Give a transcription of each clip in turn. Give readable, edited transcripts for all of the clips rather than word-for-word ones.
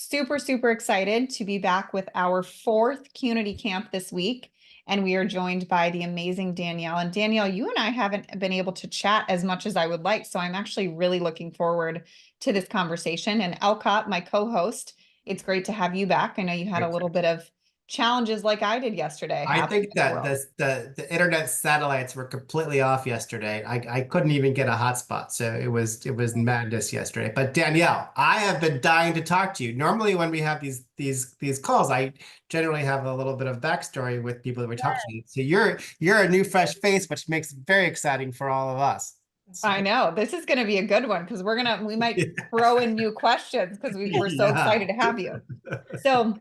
super, super excited to be back with our fourth community camp this week. And we are joined by the amazing Danielle. And Danielle, you and I haven't been able to chat as much as I would like. So I'm actually really looking forward to this conversation. And Elcott, my co-host, it's great to have you back. I know you had a little bit of challenges like I did yesterday I happening think in the that world. the internet satellites were completely off yesterday. I couldn't even get a hotspot, so it was madness yesterday. But Danielle, I have been dying to talk to you. Normally, when we have these calls, I generally have a little bit of backstory with people that we talk to. So you're a new fresh face, which makes it very exciting for all of us. I So, know this is going to be a good one because we might throw in new questions because we're so yeah. excited to have you. So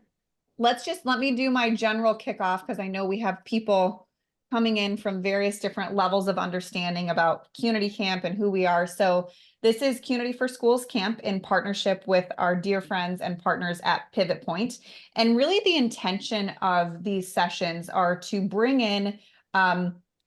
let me do my general kickoff because I know we have people coming in from various different levels of understanding about Community Camp and who we are. So this is Community for Schools Camp in partnership with our dear friends and partners at Pivot Point. And really the intention of these sessions are to bring in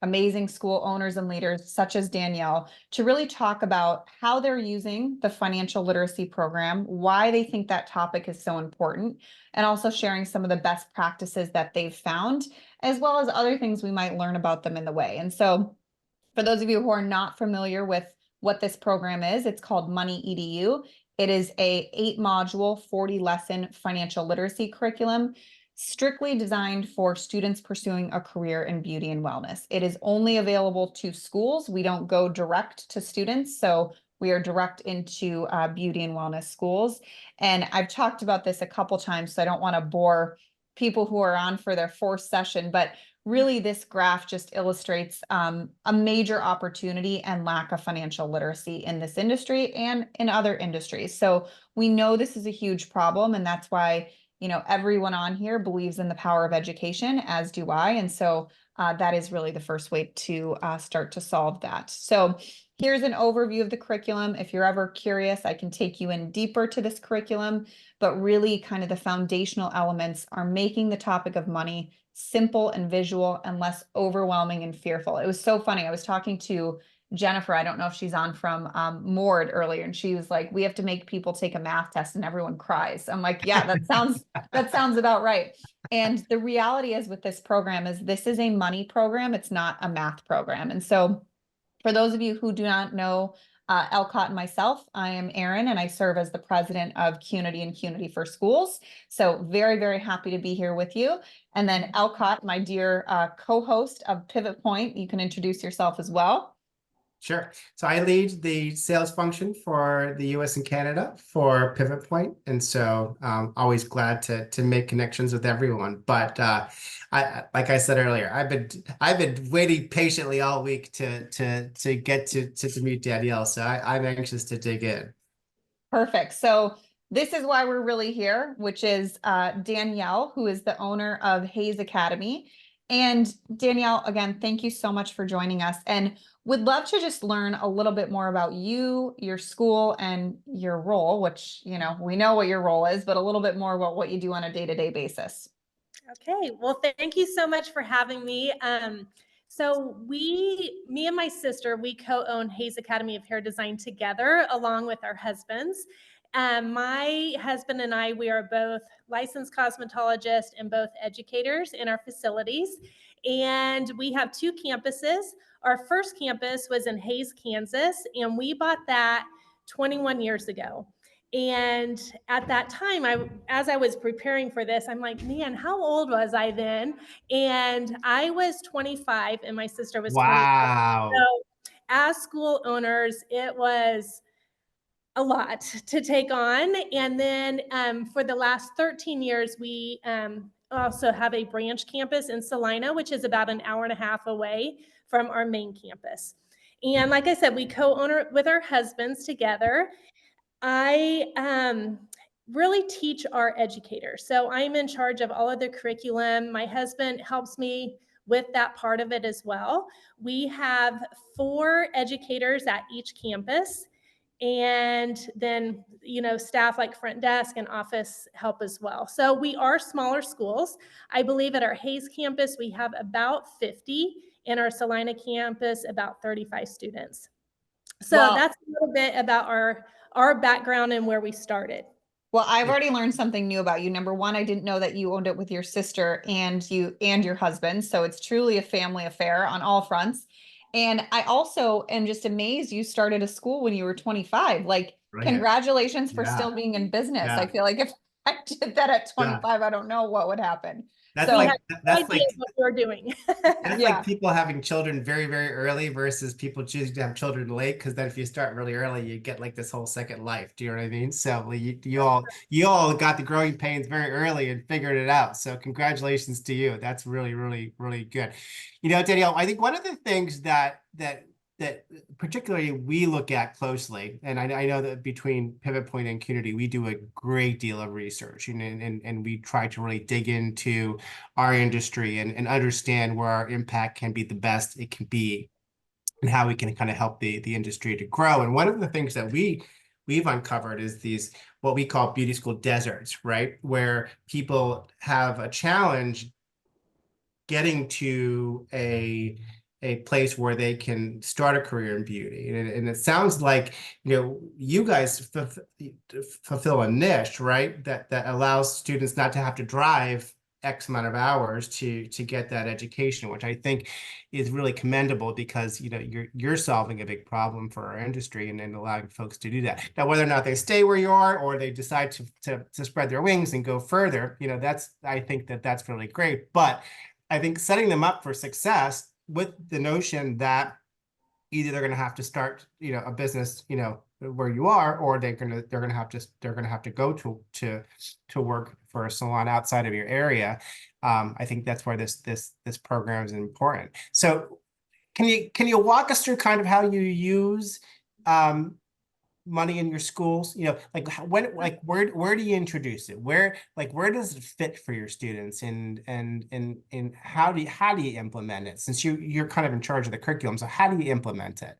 amazing school owners and leaders such as Danielle to really talk about how they're using the financial literacy program, why they think that topic is so important, and also sharing some of the best practices that they've found, as well as other things we might learn about them in the way. And so for those of you who are not familiar with what this program is, it's called Money EDU. It is a 8-module, 40-lesson financial literacy curriculum strictly designed for students pursuing a career in beauty and wellness. It is only available to schools. We don't go direct to students. So we are direct into beauty and wellness schools. And I've talked about this a couple times, so I don't want to bore people who are on for their fourth session, but really this graph just illustrates a major opportunity and lack of financial literacy in this industry and in other industries. So we know this is a huge problem, and that's why, you know, everyone on here believes in the power of education, as do I. And so that is really the first way to start to solve that. So here's an overview of the curriculum. If you're ever curious, I can take you in deeper to this curriculum, but really kind of the foundational elements are making the topic of money simple and visual and less overwhelming and fearful. It was so funny. I was talking to Jennifer, I don't know if she's on from Mord earlier, and she was like, we have to make people take a math test and everyone cries. I'm like, yeah, that sounds about right. And the reality is with this program is this is a money program. It's not a math program. And so for those of you who do not know Elcott and myself, I am Erin, and I serve as the president of CUNITY and CUNITY for Schools. So very, very happy to be here with you. And then Elcott, my dear co-host of Pivot Point, you can introduce yourself as well. Sure. So I lead the sales function for the US and Canada for Pivot Point. And so always glad to make connections with everyone. But I like I said earlier, I've been waiting patiently all week to get to meet Danielle. So I'm anxious to dig in. Perfect. So this is why we're really here, which is Danielle, who is the owner of Hayes Academy. And Danielle, again, thank you so much for joining us. And would love to just learn a little bit more about you, your school, and your role, which, you know, we know what your role is, but a little bit more about what you do on a day-to-day basis. Okay, well, thank you so much for having me. So me and my sister, we co-own Hayes Academy of Hair Design together, along with our husbands. My husband and I, we are both licensed cosmetologists and both educators in our facilities. And we have 2 campuses. Our first campus was in Hayes, Kansas, and we bought that 21 years ago. And at that time, as I was preparing for this, I'm like, man, how old was I then? And I was 25 and my sister was 24. Wow. So as school owners, it was a lot to take on. And then for the last 13 years, we also have a branch campus in Salina, which is about an hour and a half away from our main campus. And like I said, we co-own it with our husbands together. I really teach our educators. So I'm in charge of all of the curriculum. My husband helps me with that part of it as well. We have 4 educators at each campus, and then, you know, staff like front desk and office help as well. So we are smaller schools. I believe at our Hayes campus, we have about 50. In our Salina campus, about 35 students. So Well, that's a little bit about our background and where we started. Well, I've already learned something new about you. Number one, I didn't know that you owned it with your sister and your husband. So it's truly a family affair on all fronts. And I also am just amazed you started a school when you were 25. Like, Brilliant. congratulations for Yeah. still being in business. I Yeah. feel like if I did that at Yeah. 25, I don't know what would happen. That's So We had like no that's idea like what we were doing. that's yeah. like people having children very, very early versus people choosing to have children late. Because then if you start really early, you get like this whole second life. Do you know what I mean? So like, you all got the growing pains very early and figured it out. So congratulations to you. That's really, really, really good. You know, Danielle, I think one of the things that particularly we look at closely, and I know that between Pivot Point and Cunity, we do a great deal of research, and we try to really dig into our industry and understand where our impact can be the best it can be, and how we can kind of help the industry to grow. And one of the things that we've uncovered is these what we call beauty school deserts, right? Where people have a challenge getting to a place where they can start a career in beauty. And it sounds like, you know, you guys fulfill a niche, right? That allows students not to have to drive X amount of hours to get that education, which I think is really commendable because, you know, you're solving a big problem for our industry and allowing folks to do that. Now, whether or not they stay where you are or they decide to spread their wings and go further, you know, I think that's really great. But I think setting them up for success with the notion that either they're going to have to start, you know, a business, you know, where you are, or they're going to have to go to work for a salon outside of your area. I think that's where this program is important. So can you walk us through kind of how you use money in your schools? You know, like where do you introduce it? Where does it fit for your students, and how do you implement it, since you're kind of in charge of the curriculum? So how do you implement it?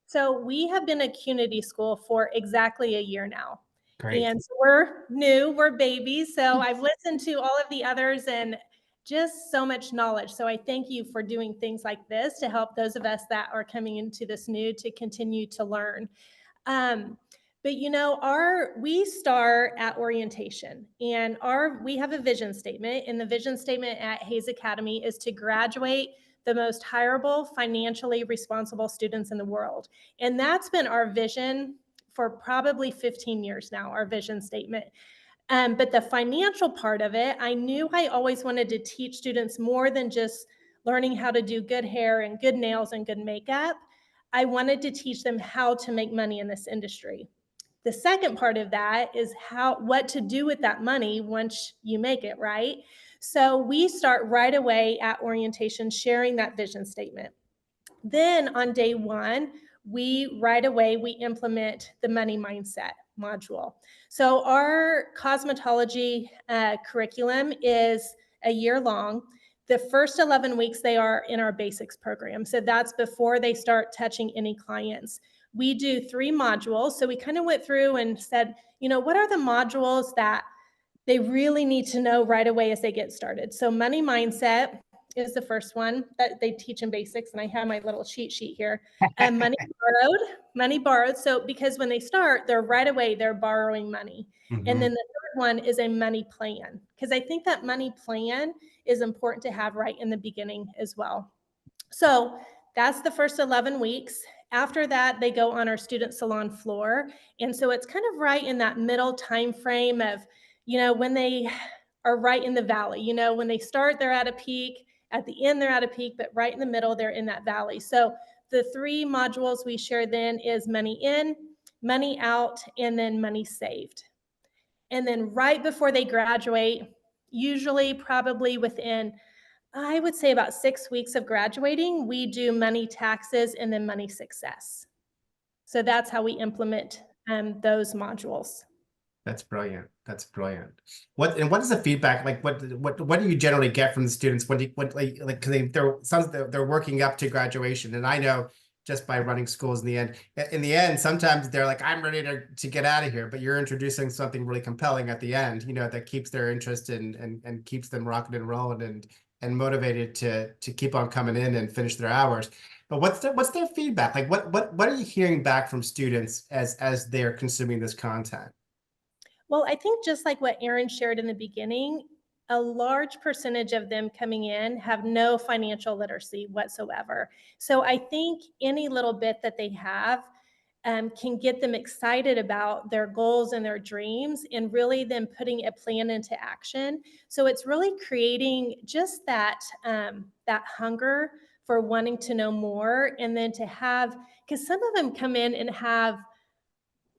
So we have been a Cunity school for exactly a year now. Great. And so we're new, we're babies. So I've listened to all of the others and just so much knowledge. So I thank you for doing things like this to help those of us that are coming into this new to continue to learn. But you know, we start at orientation, and we have a vision statement, and the vision statement at Hayes Academy is to graduate the most hireable, financially responsible students in the world. And that's been our vision for probably 15 years now, our vision statement. But the financial part of it, I knew I always wanted to teach students more than just learning how to do good hair and good nails and good makeup. I wanted to teach them how to make money in this industry. The second part of that is what to do with that money once you make it, right? So we start right away at orientation sharing that vision statement. Then on day one, right away we implement the money mindset module. So our cosmetology curriculum is a year long. The first 11 weeks they are in our basics program. So that's before they start touching any clients. We do 3 modules. So we kind of went through and said, you know, what are the modules that they really need to know right away as they get started? So money mindset is the first one that they teach in basics. And I have my little cheat sheet here. And money borrowed. So because when they start, they're borrowing money. Mm-hmm. And then the third one is a money plan, because I think that money plan is important to have right in the beginning as well. So that's the first 11 weeks. After that, they go on our student salon floor. And so it's kind of right in that middle time frame of, you know, when they are right in the valley. You know, when they start, they're at a peak. At the end, they're at a peak, but right in the middle, they're in that valley. So the 3 modules we share then is money in, money out, and then money saved. And then right before they graduate, usually probably within, I would say, about 6 weeks of graduating, we do money taxes and then money success. So that's how we implement those modules. That's brilliant. That's brilliant. What is the feedback like? What do you generally get from the students when because they're working up to graduation, and I know just by running schools in the end sometimes they're like, I'm ready to get out of here, but you're introducing something really compelling at the end, you know, that keeps their interest and keeps them rocking and rolling and motivated to keep on coming in and finish their hours. But what's their feedback like? What are you hearing back from students as they're consuming this content? Well, I think just like what Aaron shared in the beginning, a large percentage of them coming in have no financial literacy whatsoever. So I think any little bit that they have can get them excited about their goals and their dreams and really then putting a plan into action. So it's really creating just that hunger for wanting to know more, and then to have, because some of them come in and have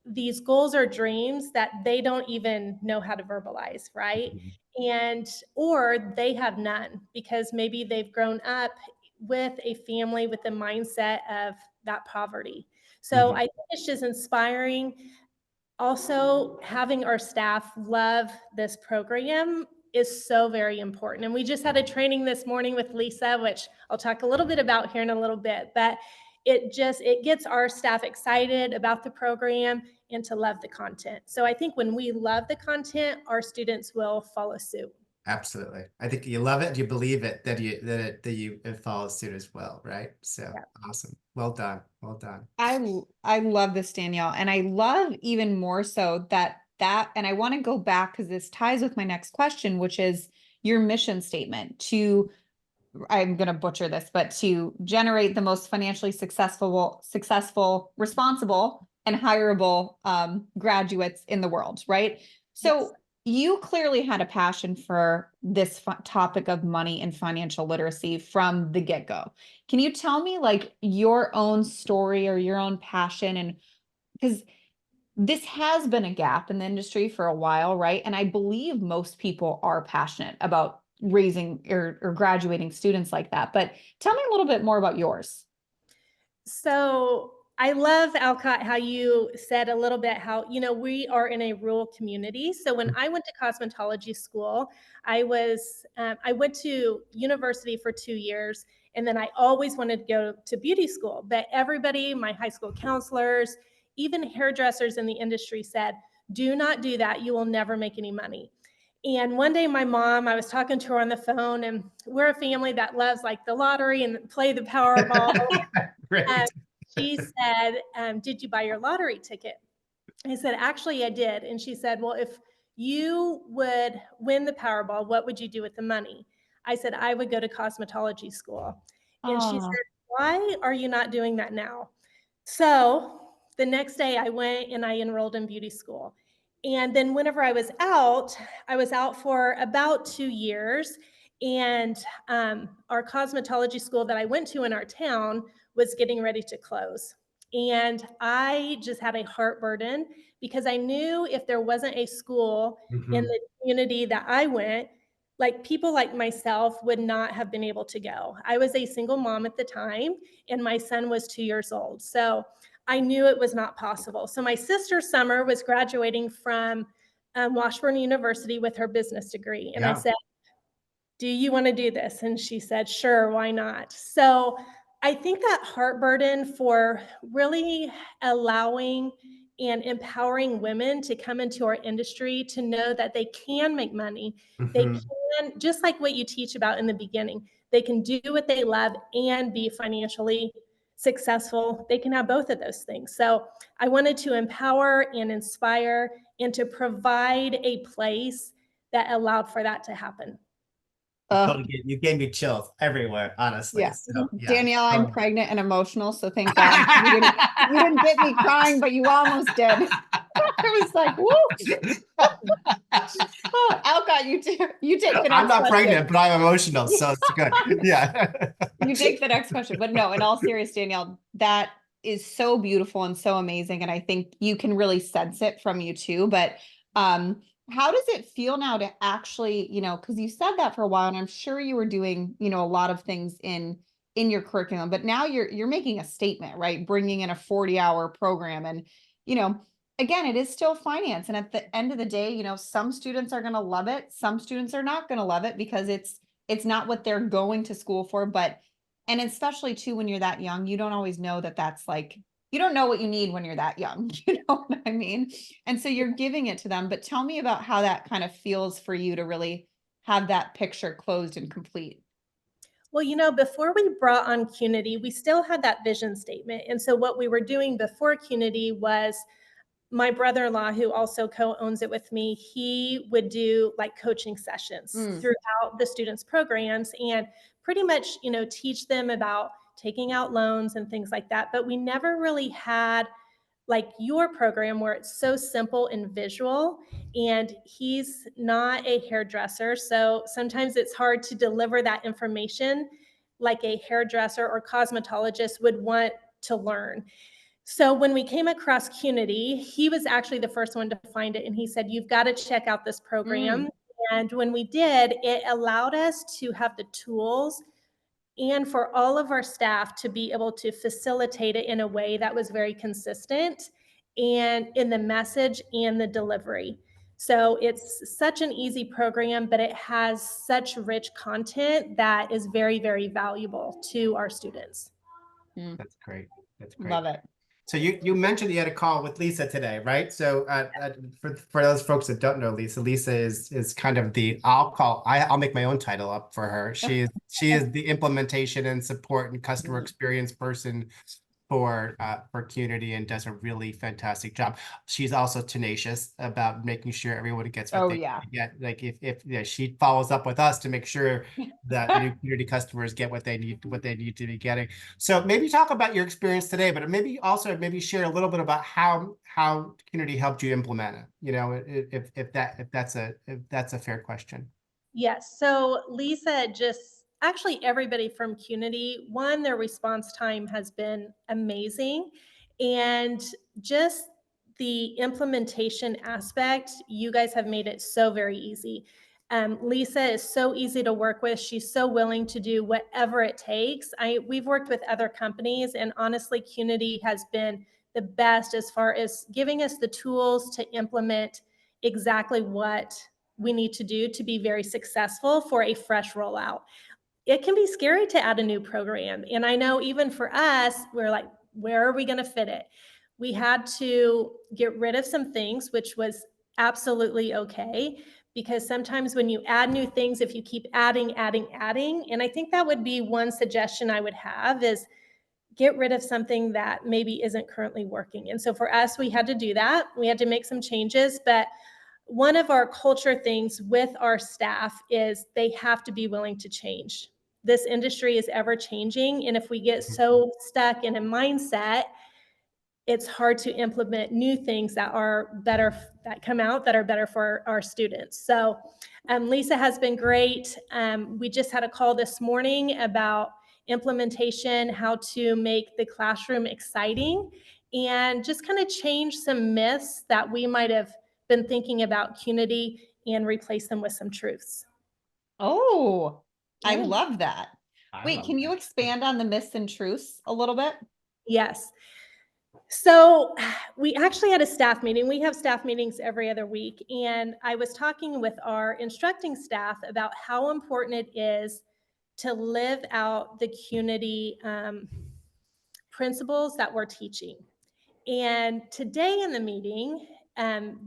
these goals or dreams that they don't even know how to verbalize, right? And or they have none because maybe they've grown up with a family with the mindset of that poverty. So Mhm. I think it's just inspiring. Also, having our staff love this program is so very important. And we just had a training this morning with Lisa, which I'll talk a little bit about here in a little bit, but it gets our staff excited about the program and to love the content. So I think when we love the content, our students will follow suit. Absolutely. I think you love it, you believe it, it follows suit as well, right? So Yeah. awesome. Well done. Well done. I love this, Danielle, and I love even more so and I want to go back because this ties with my next question, which is your mission statement to, I'm going to butcher this, but to generate the most financially successful, responsible, and hireable graduates in the world, right? So Yes. you clearly had a passion for this topic of money and financial literacy from the get-go. Can you tell me like your own story or your own passion? And because this has been a gap in the industry for a while, right? And I believe most people are passionate about raising or graduating students like that. But tell me a little bit more about yours. So I love, Alcott, how you said a little bit how, we are in a rural community. So when I went to cosmetology school, I went to university for 2 years, and then I always wanted to go to beauty school. But everybody, my high school counselors, even hairdressers in the industry said, do not do that. You will never make any money. And one day my mom, I was talking to her on the phone, and we're a family that loves like the lottery and play the Powerball. Um, Great. she said, did you buy your lottery ticket? I said, actually, I did. And she said, well, if you would win the Powerball, what would you do with the money? I said, I would go to cosmetology school. And she Oh, said, why are you not doing that now? So the next day I went and I enrolled in beauty school. And then whenever I was out for about 2 years. And our cosmetology school that I went to in our town was getting ready to close. And I just had a heart burden because I knew if there wasn't a school in Mhm. the community that I went, like people like myself would not have been able to go. I was a single mom at the time, and my son was 2 years old. So I knew it was not possible. So my sister Summer was graduating from Washburn University with her business degree. And I Yeah. said, do you want to do this? And she said, sure, why not? So I think that heart burden for really allowing and empowering women to come into our industry to know that they can make money. They Mhm. can, just like what you teach about in the beginning, they can do what they love and be financially successful. They can have both of those things. So I wanted to empower and inspire and to provide a place that allowed for that to happen. You gave me chills everywhere, honestly. yeah. So yeah. Danielle, I'm pregnant and emotional, so thank God you didn't get me crying, but you almost did. I was like, woo. Oh, Alcott, you take the I'm next not question. pregnant, but I'm emotional, so it's good. Yeah. You take the next question. But no, in all serious, Danielle, that is so beautiful and so amazing. And I think you can really sense it from you too. But how does it feel now to actually, because you said that for a while, and I'm sure you were doing, a lot of things in your curriculum, but now you're making a statement, right? Bringing in a 40-hour program. And, you know, again, it is still finance. And at the end of the day, some students are going to love it. Some students are not going to love it because it's not what they're going to school for. But and especially too, when you're that young, you don't always know that that's like, you don't know what you need when you're that young. You know what I mean? And so you're giving it to them. But tell me about how that kind of feels for you to really have that picture closed and complete. Well, before we brought on Cunity, we still had that vision statement. And so what we were doing before Cunity was my brother-in-law, who also co-owns it with me, he would do like coaching sessions throughout the students' programs and pretty much, teach them about taking out loans and things like that. But we never really had like your program where it's so simple and visual, and he's not a hairdresser, so sometimes it's hard to deliver that information like a hairdresser or cosmetologist would want to learn. So when we came across Cunity, he was actually the first one to find it, and he said, "You've got to check out this program." And when we did, it allowed us to have the tools and for all of our staff to be able to facilitate it in a way that was very consistent and in the message and the delivery. So it's such an easy program, but it has such rich content that is very, very valuable to our students. That's great. That's great. Love it. So you mentioned you had a call with Lisa today, right? So for those folks that don't know Lisa, Lisa is kind of the I'll make my own title up for her. She is the implementation and support and customer experience person for Cunity, and does a really fantastic job. She's also tenacious about making sure everyone gets what they get. Like if she follows up with us to make sure that new Cunity customers get what they need to be getting. So maybe talk about your experience today, but maybe also share a little bit about how Cunity helped you implement it. If that's a fair question. Yes. So Lisa actually everybody from Cunity, one, their response time has been amazing. And just the implementation aspect, you guys have made it so very easy. Lisa is so easy to work with. She's so willing to do whatever it takes. We've worked with other companies, and honestly, Cunity has been the best as far as giving us the tools to implement exactly what we need to do to be very successful for a fresh rollout. It can be scary to add a new program. And I know even for us, we're like, where are we going to fit it? We had to get rid of some things, which was absolutely okay. Because sometimes when you add new things, if you keep adding, and I think that would be one suggestion I would have is get rid of something that maybe isn't currently working. And so for us, we had to do that. We had to make some changes, but one of our culture things with our staff is they have to be willing to change. This industry is ever changing. And if we get so stuck in a mindset, it's hard to implement new things that are better, that come out that are better for our students. So Lisa has been great. We just had a call this morning about implementation, how to make the classroom exciting, and just kind of change some myths that we might have been thinking about Cunity and replace them with some truths. Oh, I Yeah. love that. Wait, can you expand on the myths and truths a little bit? Yes. So we actually had a staff meeting. We have staff meetings every other week. And I was talking with our instructing staff about how important it is to live out the Cunity principles that we're teaching. And today in the meeting,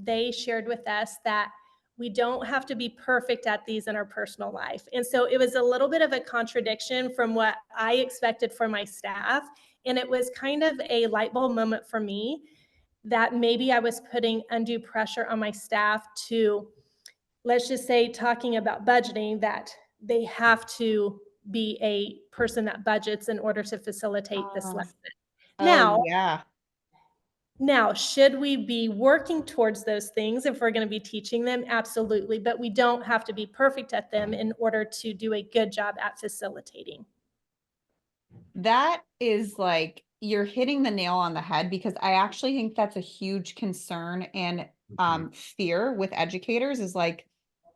they shared with us that we don't have to be perfect at these in our personal life. And so it was a little bit of a contradiction from what I expected from my staff. And it was kind of a light bulb moment for me that maybe I was putting undue pressure on my staff to, let's just say, talking about budgeting, that they have to be a person that budgets in order to facilitate this lesson. Now, should we be working towards those things if we're going to be teaching them? Absolutely. But we don't have to be perfect at them in order to do a good job at facilitating. That is like, you're hitting the nail on the head, because I actually think that's a huge concern and fear with educators is like,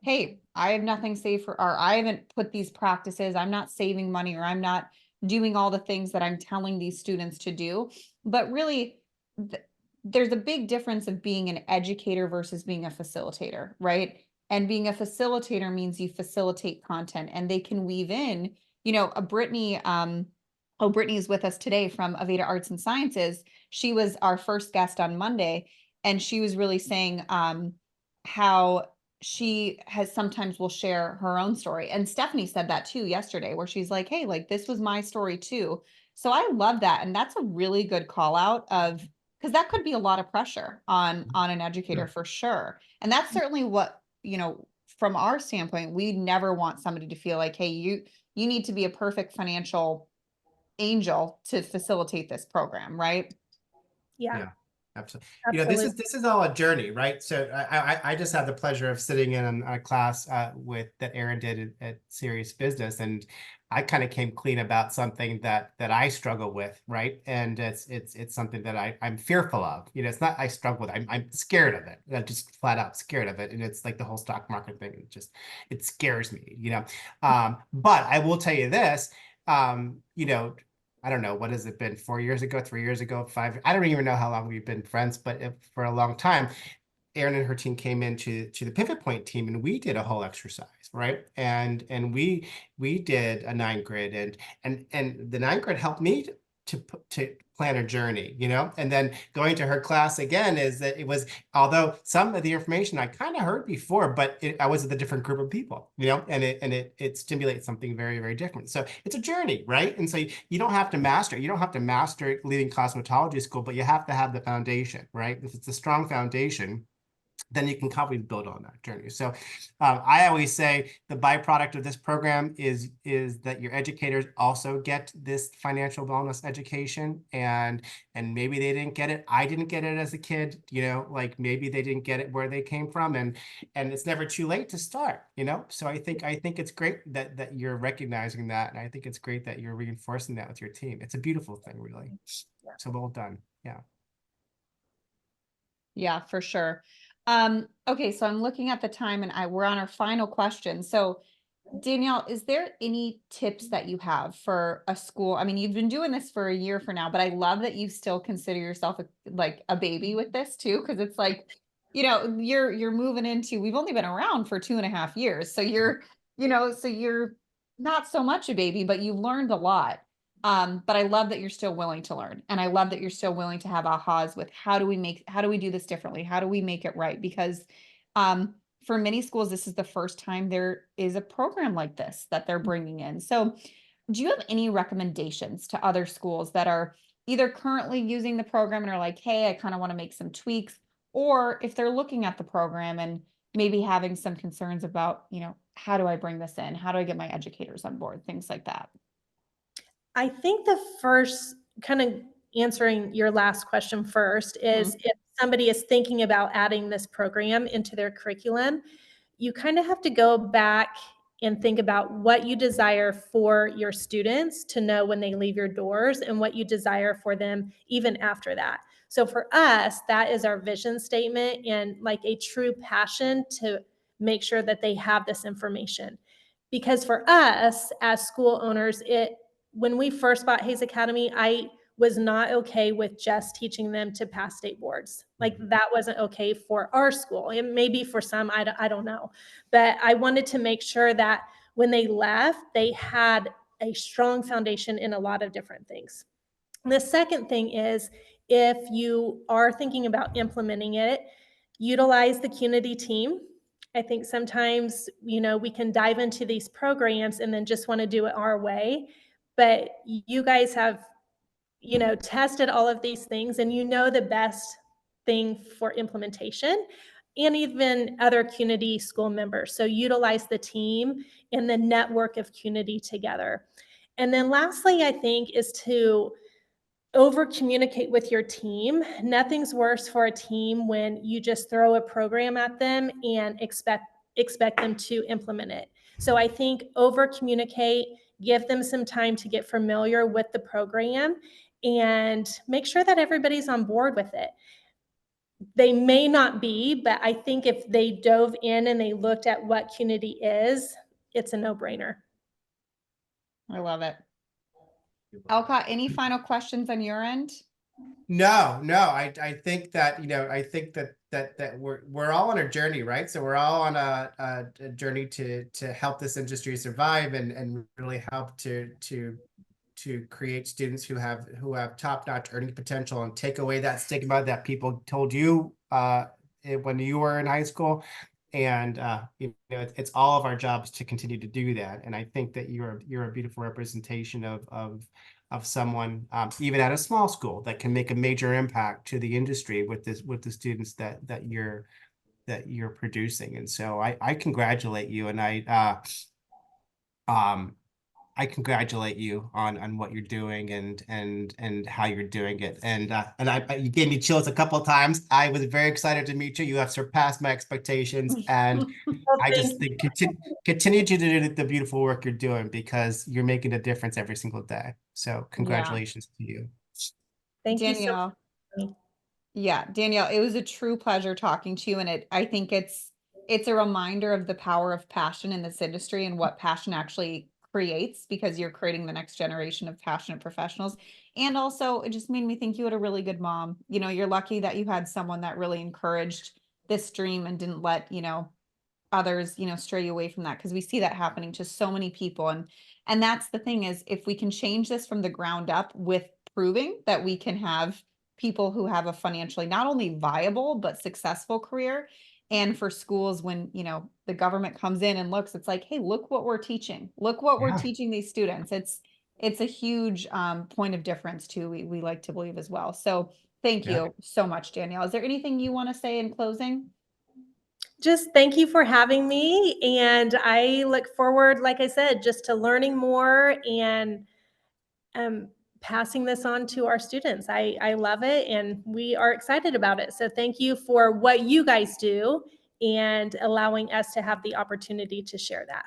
hey, I have nothing saved or I haven't put these practices, I'm not saving money, or I'm not doing all the things that I'm telling these students to do. But really, there's a big difference of being an educator versus being a facilitator, right? And being a facilitator means you facilitate content, and they can weave in, a Brittany, Brittany is with us today from Aveda Arts and Sciences. She was our first guest on Monday, and she was really saying how she has sometimes will share her own story. And Stephanie said that too yesterday, where she's like, hey, like this was my story too. So I love that. And that's a really good call out of because that could be a lot of pressure on an educator for sure. And that's certainly what, you know, from our standpoint, we never want somebody to feel like, hey, you need to be a perfect financial angel to facilitate this program, right? Yeah, Yeah, absolutely. absolutely. This is all a journey, right? So I just had the pleasure of sitting in a class with that Aaron did at Serious Business, and I kind of came clean about something that I struggle with, right? And it's something that I'm fearful of. It's not I struggle with. I'm scared of it. I'm just flat out scared of it, and it's like the whole stock market thing. It scares me. But I will tell you this. I don't know, what has it been, 4 years ago, 3 years ago, five? I don't even know how long we've been friends, but for a long time, Erin and her team came into the Pivot Point team, and we did a whole exercise, right? And we did a 9 grid, and the 9 grid helped me to plan a journey, and then going to her class again is that it was, although some of the information I kind of heard before, but I was with a different group of people, and it stimulates something very, very different. So it's a journey, right? And so you don't have to master leaving cosmetology school, but you have to have the foundation, right? If it's a strong foundation, then you can probably build on that journey. So I always say the byproduct of this program is that your educators also get this financial wellness education, and maybe they didn't get it. I didn't get it as a kid, like maybe they didn't get it where they came from, and it's never too late to start, So I think it's great that you're recognizing that, and I think it's great that you're reinforcing that with your team. It's a beautiful thing, really. So well done. Yeah. Yeah, for sure. Okay, so I'm looking at the time and we're on our final question. So Danielle, is there any tips that you have for a school? I mean, you've been doing this for a year for now, but I love that you still consider yourself like a baby with this too, because it's like, you're moving into, we've only been around for 2.5 years. So you're not so much a baby, but you've learned a lot. But I love that you're still willing to learn. And I love that you're still willing to have ahas with how do we do this differently? How do we make it right? Because for many schools, this is the first time there is a program like this that they're bringing in. So do you have any recommendations to other schools that are either currently using the program and are like, hey, I kind of want to make some tweaks, or if they're looking at the program and maybe having some concerns about, how do I bring this in? How do I get my educators on board? Things like that. I think the first, kind of answering your last question first, is if somebody is thinking about adding this program into their curriculum, you kind of have to go back and think about what you desire for your students to know when they leave your doors and what you desire for them even after that. So for us, that is our vision statement and like a true passion to make sure that they have this information. Because for us as school owners, when we first bought Hayes Academy, I was not okay with just teaching them to pass state boards. Like that wasn't okay for our school. It may be for some, I don't know. But I wanted to make sure that when they left, they had a strong foundation in a lot of different things. And the second thing is, if you are thinking about implementing it, utilize the CUNITY team. I think sometimes, we can dive into these programs and then just want to do it our way. But you guys have, tested all of these things and the best thing for implementation, and even other CUNITY school members. So utilize the team and the network of CUNITY together. And then lastly, I think, is to over communicate with your team. Nothing's worse for a team when you just throw a program at them and expect them to implement it. So I think over communicate, give them some time to get familiar with the program, and make sure that everybody's on board with it. They may not be, but I think if they dove in and they looked at what CUNITY is, it's a no-brainer. I love it. Alcott, any final questions on your end? No. I think that, I think that we're all on a journey, right? So we're all on a journey to help this industry survive and really help to create students who have top-notch earning potential and take away that stigma that people told you when you were in high school. And it's all of our jobs to continue to do that. And I think that you're a beautiful representation of of someone, even at a small school, that can make a major impact to the industry with the students that you're producing. And so I congratulate you, and I congratulate you on what you're doing and how you're doing it. And you gave me chills a couple of times. I was very excited to meet you. You have surpassed my expectations, and Well, I thank just think continue to do the beautiful work you're doing, because you're making a difference every single day. So congratulations to you. thank you so Danielle. much. Yeah, Danielle, it was a true pleasure talking to you. And I think it's a reminder of the power of passion in this industry and what passion actually creates, because you're creating the next generation of passionate professionals. And also it just made me think you had a really good mom. You know, you're lucky that you had someone that really encouraged this dream and didn't let, others, stray you away from that, because we see that happening to so many people. And that's the thing, is if we can change this from the ground up with proving that we can have people who have a financially not only viable but successful career. And for schools, when the government comes in and looks, it's like, hey, look what we're teaching, look what we're Yeah. teaching these students. It's a huge point of difference too, we like to believe as well. So thank Yeah. you so much, Danielle. Is there anything you want to say in closing? Just thank you for having me. And I look forward, like I said, just to learning more and passing this on to our students. I love it, and we are excited about it. So thank you for what you guys do and allowing us to have the opportunity to share that.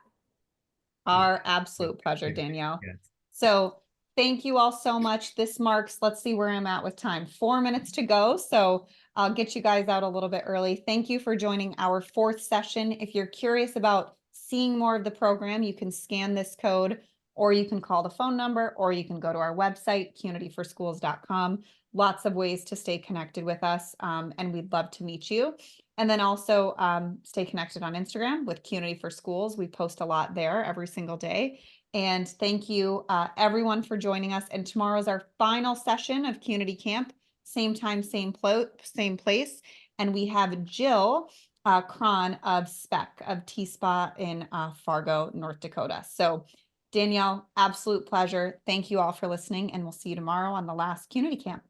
Our absolute pleasure, Danielle. Yes. So thank you all so much. This marks, let's see where I'm at with time, 4 minutes to go. So I'll get you guys out a little bit early. Thank you for joining our 4th session. If you're curious about seeing more of the program, you can scan this code, or you can call the phone number, or you can go to our website, communityforschools.com. Lots of ways to stay connected with us, and we'd love to meet you. And then also stay connected on Instagram with Community for Schools. We post a lot there every single day. And thank you everyone for joining us. And tomorrow's our final session of Community Camp. Same time, same place. And we have Jill Cron of SPEC of T-Spa in Fargo, North Dakota. So Danielle, absolute pleasure. Thank you all for listening, and we'll see you tomorrow on the last Community Camp.